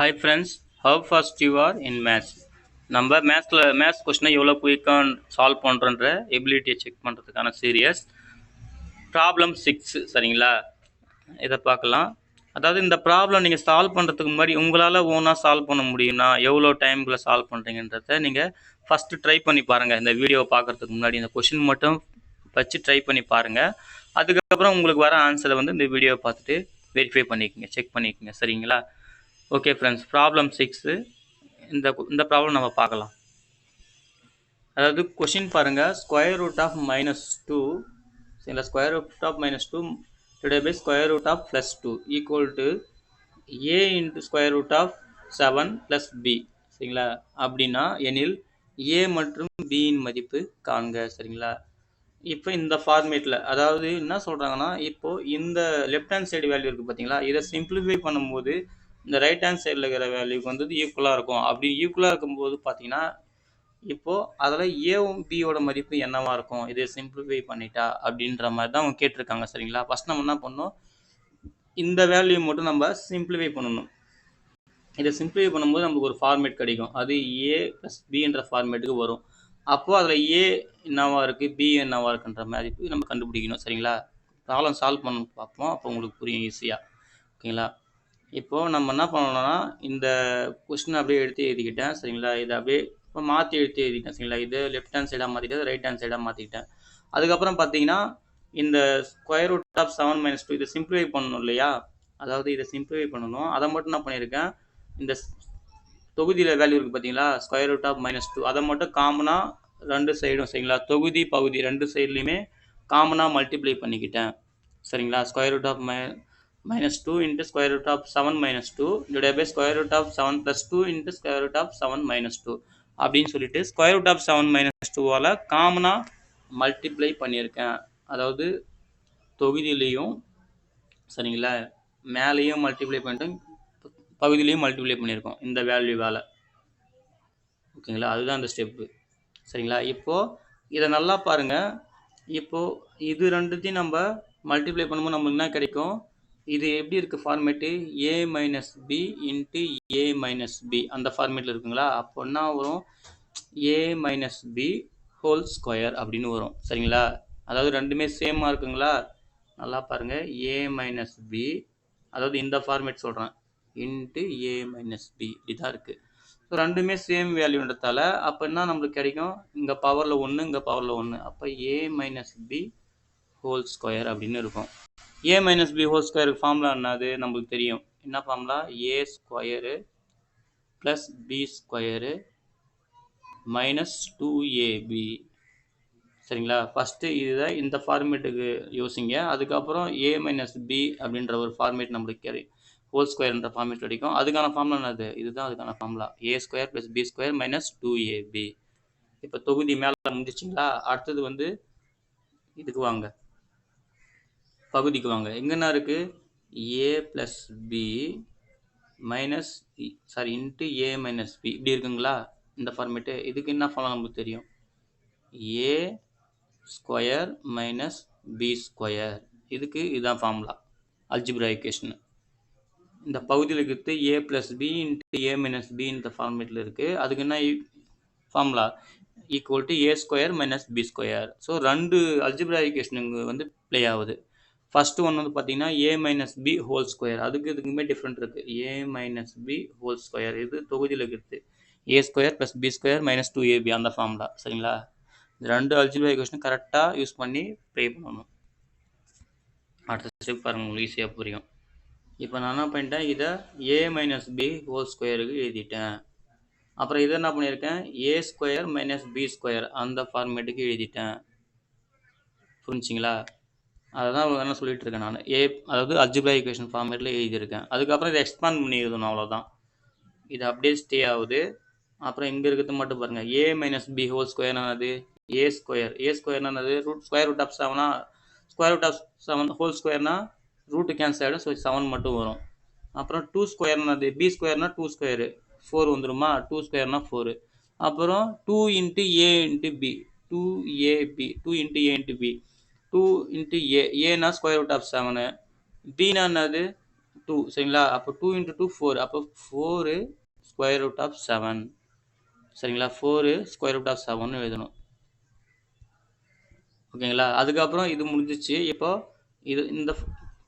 Hi friends, how fast you are in maths? நம்ம maths கொஸ்டினை எவ்வளோ குயிக்காக சால்வ் பண்ணுறன்ற எபிலிட்டியை செக் பண்ணுறதுக்கான சீரியஸ் ப்ராப்ளம் 6 சரிங்களா? இதை பார்க்கலாம். அதாவது இந்த ப்ராப்ளம் நீங்கள் சால்வ் பண்ணுறதுக்கு முன்னாடி உங்களால் ஓனாக சால்வ் பண்ண முடியும்னா எவ்வளோ டைமுக்குள்ளே சால்வ் பண்ணுறீங்கன்றத நீங்கள் ஃபஸ்ட்டு ட்ரை பண்ணி பாருங்கள். இந்த வீடியோவை பார்க்குறதுக்கு முன்னாடி இந்த கொஷின் மட்டும் வச்சு ட்ரை பண்ணி பாருங்கள். அதுக்கப்புறம் உங்களுக்கு வர ஆன்சரை வந்து இந்த வீடியோவை பார்த்துட்டு வெரிஃபை பண்ணிக்கோங்க, செக் பண்ணிக்கோங்க, சரிங்களா? ஓகே ஃப்ரெண்ட்ஸ், ப்ராப்ளம் 6 இந்த ப்ராப்ளம் நம்ம பார்க்கலாம். அதாவது கொஷின் பாருங்கள், ஸ்கொயர் ரூட் ஆஃப் -2 சரிங்களா? Square root of -2 divided by square root of +2 equal to a into square root of 7 + b சரிங்களா? அப்படின்னா எனில் a மற்றும் b இன் மதிப்பு காண்க சரிங்களா? இப்போ இந்த ஃபார்மேட்டில் அதாவது என்ன சொல்கிறாங்கன்னா, இப்போது இந்த லெஃப்ட் ஹேண்ட் சைடு வேல்யூ இருக்குது பார்த்தீங்களா, இதை சிம்பிளிஃபை பண்ணும்போது இந்த ரைட் ஹேண்ட் சைடில் இருக்கிற வேல்யூக்கு வந்து ஈக்குவலாக இருக்கும். அப்படி ஈக்குவலாக இருக்கும்போது பார்த்தீங்கன்னா இப்போது அதில் ஏவும் பியோட மதிப்பு என்னவாக இருக்கும் இதை சிம்பிளிஃபை பண்ணிட்டா அப்படின்ற மாதிரி தான் அவங்க கேட்டிருக்காங்க சரிங்களா? ஃபஸ்ட் நம்ம என்ன பண்ணணும், இந்த வேல்யூ மட்டும் நம்ம சிம்பிளிஃபை பண்ணணும். இதை சிம்பிளிஃபை பண்ணும்போது நமக்கு ஒரு ஃபார்மேட் கிடைக்கும், அது ஏ ப்ளஸ் பின்ற ஃபார்மேட்டுக்கு வரும். அப்போது அதில் ஏ என்னவாக இருக்குது, பி என்னவாக இருக்குன்ற மதிப்பு நம்ம கண்டுபிடிக்கணும் சரிங்களா? ப்ராப்ளம் சால்வ் பண்ண பார்ப்போம், அப்போ உங்களுக்கு புரியும் ஈஸியாக. ஓகேங்களா? இப்போது நம்ம என்ன பண்ணணும்னா, இந்த கொஸ்டின் அப்படியே எடுத்து எழுதிக்கிட்டேன் சரிங்களா? இதை அப்படியே இப்போ மாற்றி எடுத்து எழுதிட்டேன் சரிங்களா? இது லெஃப்ட் ஹேண்ட் சைடாக மாற்றிட்டேன், ரைட் ஹேண்ட் சைடாக மாற்றிக்கிட்டேன். அதுக்கப்புறம் பார்த்தீங்கன்னா இந்த ஸ்கொயர் ரூட் ஆஃப் 7 - 2 இதை சிம்பிளிஃபை பண்ணணும் இல்லையா? அதாவது இதை சிம்பிளிஃபை பண்ணணும். அதை மட்டும் என்ன பண்ணியிருக்கேன், இந்த தொகுதியில் வேல்யூ இருக்குது பார்த்தீங்களா, ஸ்கொயர் ரூட் ஆஃப் -2 அதை மட்டும் காமனாக ரெண்டு சைடும் சரிங்களா, தொகுதி பகுதி ரெண்டு சைட்லையுமே காமனாக மல்டிப்ளை பண்ணிக்கிட்டேன் சரிங்களா? Square root of -2 into square root of 7 - 2 divided by square root of 7 plus 2 into square root of 7 - 2 அப்படின்னு சொல்லிட்டு ஸ்கொயர் ரூட் ஆஃப் 7 - 2வால் காமனாக மல்டிப்ளை பண்ணியிருக்கேன். அதாவது தொகுதியிலையும் சரிங்களா, மேலேயும் மல்டிப்ளை பண்ணிட்டோம், பகுதியிலையும் மல்டிப்ளை பண்ணியிருக்கோம் இந்த வேல்யூவால். ஓகேங்களா? அதுதான் அந்த ஸ்டெப்பு சரிங்களா? இப்போது இதை நல்லா பாருங்கள். இப்போது இது ரெண்டுத்தையும் நம்ம மல்டிப்ளை பண்ணும்போது நம்மளுக்கு என்ன கிடைக்கும், இது எப்படி இருக்குது format, a - b into a - b அந்த ஃபார்மேட்டில் இருக்குங்களா? அப்போ என்ன வரும், a - b ஹோல் ஸ்கொயர் அப்படின்னு வரும் சரிங்களா? அதாவது ரெண்டுமே சேமாக இருக்குங்களா? நல்லா பாருங்கள், a - b அதாவது இந்த ஃபார்மேட் சொல்கிறேன், இன்ட்டு a - b இதுதான் இருக்குது. ஸோ ரெண்டுமே சேம் வேல்யூன்றதால அப்போ என்ன நம்மளுக்கு கிடைக்கும், இங்கே பவரில் 1 இங்கே பவரில் 1, அப்போ a - b ஹோல் ஸ்கொயர் அப்படின்னு இருக்கும். a - b ஹோல் ஸ்கொயருக்கு ஃபார்முலா என்னது நம்மளுக்கு தெரியும். என்ன formula, a square plus b square minus 2ab சரிங்களா? ஃபஸ்ட்டு இதுதான் இந்த ஃபார்மேட்டுக்கு யோசிங்க. அதுக்கப்புறம் a - b அப்படின்ற ஒரு ஃபார்மேட் நம்மளுக்கு கிடைக்கும், ஹோல் ஸ்கொயர்ன்ற ஃபார்மேட் கிடைக்கும். அதுக்கான ஃபார்முலா என்னது, இதுதான் அதுக்கான formula, a square plus b square minus 2ab. இப்போ தொகுதி மேலே முடிச்சிங்களா? அடுத்தது வந்து இதுக்கு வாங்க, பகுதிக்கு வாங்க. எங்கன்னா இருக்குது, a plus b minus into a - b இப்படி இருக்குங்களா இந்த ஃபார்மேட்டு. இதுக்கு என்ன ஃபார்முலா நமக்கு தெரியும், a square minus b square. இதுக்கு இதுதான் ஃபார்முலா, அல்ஜிப்ரா ஈக்குவேஷன். இந்த பகுதியில் இருக்கிறது a plus b into a - b இந்த ஃபார்மேட்டில் இருக்குது. அதுக்கு என்ன formula, equal to a square minus b square. So ரெண்டு அல்ஜிப்ரா ஈக்குவேஷனுங்க வந்து ப்ளே ஆகுது. ஃபஸ்ட்டு ஒன்று வந்து பார்த்தீங்கன்னா a - b ஹோல் ஸ்கொயர், அதுக்கு இதுக்குமே டிஃப்ரெண்ட் இருக்குது, a - b ஹோல் ஸ்கொயர். இது தொகுதியில் இருக்குது a square plus b square minus 2ab அந்த ஃபார்முலா சரிங்களா? இந்த ரெண்டு அல்ஜிப்ரா ஈக்குவேஷன் கரெக்டாக யூஸ் பண்ணி ப்ளே பண்ணணும். அடுத்த ஸ்டெப் பாருங்கள், உங்களுக்கு ஈஸியாக புரியும். இப்போ நான் என்ன பண்ணிட்டேன், இதை a - b ஹோல் ஸ்கொயருக்கு எழுதிட்டேன். அப்புறம் இதை என்ன பண்ணியிருக்கேன், a square minus b square அந்த ஃபார்மேட்டுக்கு எழுதிட்டேன். புரிஞ்சிங்களா? அதை தான் என்ன சொல்லிட்டு இருக்கேன் நான், அதாவது அல்ஜிப்ரா ஈக்குவேஷன் ஃபார்மேட்டில் எழுதியிருக்கேன். அதுக்கப்புறம் இதை எக்ஸ்பாண்ட் பண்ணி எழுதணும், அவ்வளோதான். இது அப்படியே ஸ்டே ஆகுது. அப்புறம் இங்கே இருக்கிறது மட்டும் பாருங்கள், a - b ஹோல் ஸ்கொயர் என்னது, a ஸ்கொயர் என்னது, square root of 7 square root of 7 whole ஸ்கொயர்னா ரூட்டு கேன்சல் ஆகிடும், ஸோ 7 மட்டும் வரும். அப்புறம் 2 ஸ்கொயர் என்னது, b ஸ்கொயர்னா 2 ஸ்கொயரு 4 வந்துருமா, 2 ஸ்கொயர்னா 4. அப்புறம் 2 into a into b 2ab 2 into a into b 2 into ஏனா ஸ்கொயர் ரூட் ஆஃப் 7, பின்னா என்னது 2 சரிங்களா. அப்போ 2 × 2 4. அப்போ 4 ஸ்கொயர் ரூட் ஆஃப் 7 சரிங்களா. 4 ஸ்கொயர் ரூட் ஆஃப் 7 எழுதணும். ஓகேங்களா. அதுக்கப்புறம் இது முடிஞ்சிச்சு. இப்போ இது இந்த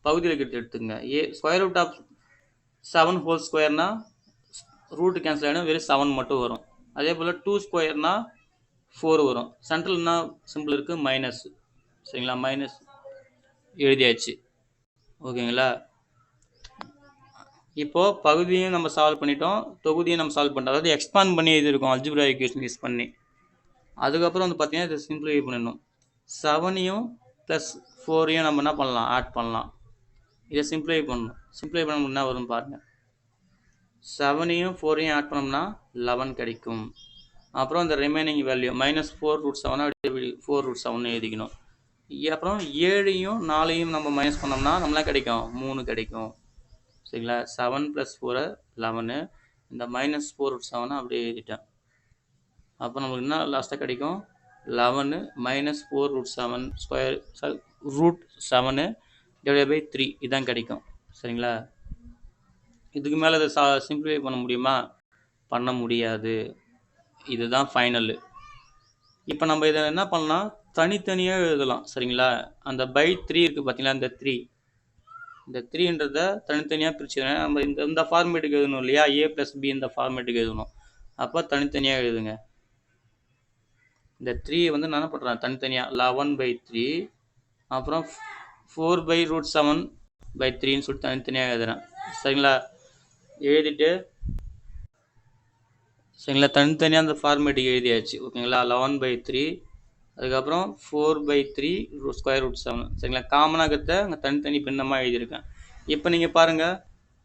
பகுதியில் இருக்கிறது எடுத்துங்க. ஸ்கொயர் ரூட் ஆஃப் 7 ஹோல் ஸ்கொயர்னா ரூட் கேன்சல் ஆகிடும், வெறும் 7 மட்டும் வரும். அதே போல் 2 ஸ்கொயர்னா 4 வரும். சென்ட்ரல் என்ன சிம்பிள் இருக்குது, மைனஸ் சரிங்களா. மைனஸ் எழுதியாச்சு. ஓகேங்களா. இப்போது பகுதியும் நம்ம சால்வ் பண்ணிட்டோம், தொகுதியும் நம்ம சால்வ் பண்ணிட்டோம். அதாவது எக்ஸ்பாண்ட் பண்ணி எழுதியிருக்கோம் அல்ஜிப்ரா ஈக்குவேஷன் யூஸ் பண்ணி. அதுக்கப்புறம் வந்து பார்த்தீங்கன்னா இதை சிம்பிளிஃபை பண்ணணும். 7யும் + 4யும் நம்ம என்ன பண்ணலாம், ஆட் பண்ணலாம். இதை சிம்பிளிஃபை பண்ணணும். சிம்பிளிஃபை பண்ண என்ன வரும்னு பாருங்கள். 7யும் 4யும் ஆட் பண்ணோம்னா 11 கிடைக்கும். அப்புறம் இந்த ரிமைனிங் வேல்யூ -4√7 அப்படியே 4√7 எழுதிக்கணும். அப்புறம் 7யும் 4யும் நம்ம மைனஸ் பண்ணோம்னா நம்மளாம் கிடைக்கும் 3 கிடைக்கும் சரிங்களா. 7 + 4 11. இந்த -4√7 அப்படியே எழுதிட்டேன். அப்போ நமக்கு என்ன லாஸ்ட்டாக கிடைக்கும், 11 - 4√7 ஸ்கொயர் √7 / 3 இதான் கிடைக்கும் சரிங்களா. இதுக்கு மேலே இதை சிம்பிளிஃபை பண்ண முடியுமா, பண்ண முடியாது. இதுதான் ஃபைனலு. இப்போ நம்ம இதை என்ன பண்ணலாம், தனித்தனியாக எழுதலாம் சரிங்களா. அந்த /3 இருக்குது பார்த்தீங்களா, இந்த 3ன்றதை தனித்தனியாக பிரிச்சு நம்ம இந்த ஃபார்மேட்டுக்கு எழுதணும் இல்லையா. a + b இந்த ஃபார்மேட்டுக்கு எழுதணும். அப்போ தனித்தனியாக எழுதுங்க. இந்த 3 வந்து நான் என்ன பண்ணுறேன், தனித்தனியாக 11/3 அப்புறம் 4/√7/3ன்னு சொல்லிட்டு தனித்தனியாக எழுதுறேன் சரிங்களா. எழுதிட்டு சரிங்களா, தனித்தனியாக அந்த ஃபார்மேட்டுக்கு எழுதியாச்சு. ஓகேங்களா. 11/3 அதுக்கப்புறம் 4/3 √7 சரிங்களா. காமனாக இருக்கிறத அங்கே தனித்தனி பின்னமாக எழுதியிருக்கேன். இப்போ நீங்கள் பாருங்கள்,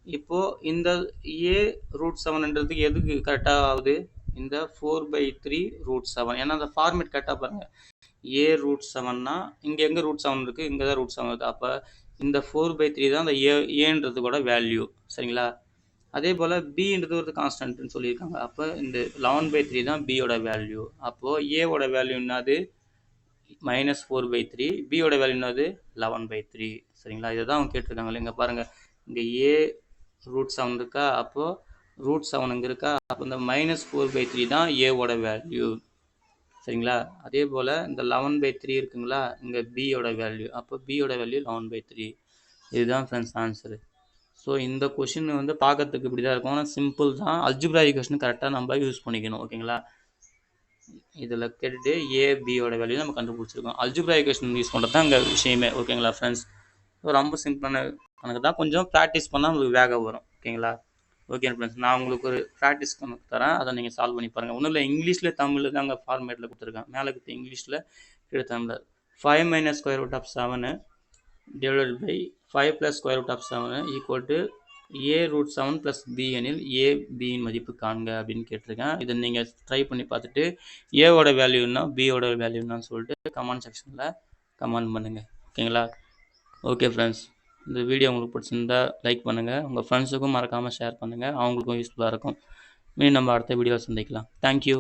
இப்போது இந்த a√7ன்றதுக்கு எதுக்கு கரெக்டாக ஆகுது, இந்த 4/3 √7. ஏன்னா அந்த ஃபார்மேட் கரெக்டாக பாருங்கள். a√7னா இங்கே எங்கே √7 இருக்குது, இங்கே தான் √7 இருக்குது. அப்போ இந்த 4/3 தான் அந்த ஏன்றது கூட வேல்யூ சரிங்களா. அதே போல் பின்றது ஒரு கான்ஸ்டன்ட்னு சொல்லியிருக்காங்க. அப்போ இந்த 11/3 தான் பியோட வேல்யூ. அப்போது ஏவோட வேல்யூ என்னது, -4/3. பியோட வேல்யூ என்னது, 11/3 சரிங்களா. இதை தான் அவங்க கேட்டிருக்காங்க. இங்கே பாருங்கள், இங்கே a√7 இருக்கா, அப்போது √7 இங்கே இருக்கா. அப்போ இந்த -4/3 தான் ஏவோட வேல்யூ சரிங்களா. அதே போல் இந்த 11/3 இருக்குங்களா, இங்கே பியோட வேல்யூ. அப்போ பியோட வேல்யூ 11/3. இதுதான் ஃப்ரெண்ட்ஸ் ஆன்சரு. ஸோ இந்த கொஷின் வந்து பார்க்கறதுக்கு இப்படி தான் இருக்கும், ஆனால் சிம்பிள் தான். அல்ஜிப்ரா ஈக்குவேஷன் கரெக்டாக நம்ம யூஸ் பண்ணிக்கணும். ஓகேங்களா. இதில் கேட்டுட்டு பியோட வேல்யூ நம்ம கண்டுபிடிச்சிருக்கோம். அல்ஜிப்ரா ஈக்குவேஷன் யூஸ் பண்ணுறது தான் இங்கே விஷயமே. ஓகேங்களா ஃப்ரெண்ட்ஸ். ரொம்ப சிம்பிளான கணக்கு தான், கொஞ்சம் ப்ராக்டிஸ் பண்ணால் உங்களுக்கு வேக வரும். ஓகேங்களா. ஓகே ஃப்ரெண்ட்ஸ், நான் உங்களுக்கு ஒரு ப்ராக்டிஸ் கணக்கு தரேன், அதை நீங்கள் சால்வ் பண்ணி பாருங்கள். ஒன்றும் இல்லை, இங்கிலீஷில் தமிழில் தான் அங்கே ஃபார்மேட்டில் கொடுத்துருக்கேன். மேலே கொடுத்து இங்கிலீஷில் கீழே தமிழில் 5 - √7 / 5 + √7 = a√7 + b எனில் a b மதிப்பு காண்க அப்படின்னு கேட்டிருக்கேன். இதை நீங்கள் ட்ரை பண்ணி பார்த்துட்டு ஏவோட வேல்யூன்னா பியோட வேல்யூன்னு சொல்லிட்டு கமெண்ட் செக்ஷனில் கமெண்ட் பண்ணுங்கள். ஓகேங்களா. ஓகே ஃப்ரெண்ட்ஸ், இந்த வீடியோ உங்களுக்கு பிடிச்சிருந்தா லைக் பண்ணுங்கள், உங்கள் ஃப்ரெண்ட்ஸுக்கும் மறக்காமல் ஷேர் பண்ணுங்கள், அவங்களுக்கும் யூஸ்ஃபுல்லாக இருக்கும். மீண்டும் நம்ம அடுத்த வீடியோவில் சந்திக்கலாம். தேங்க்யூ.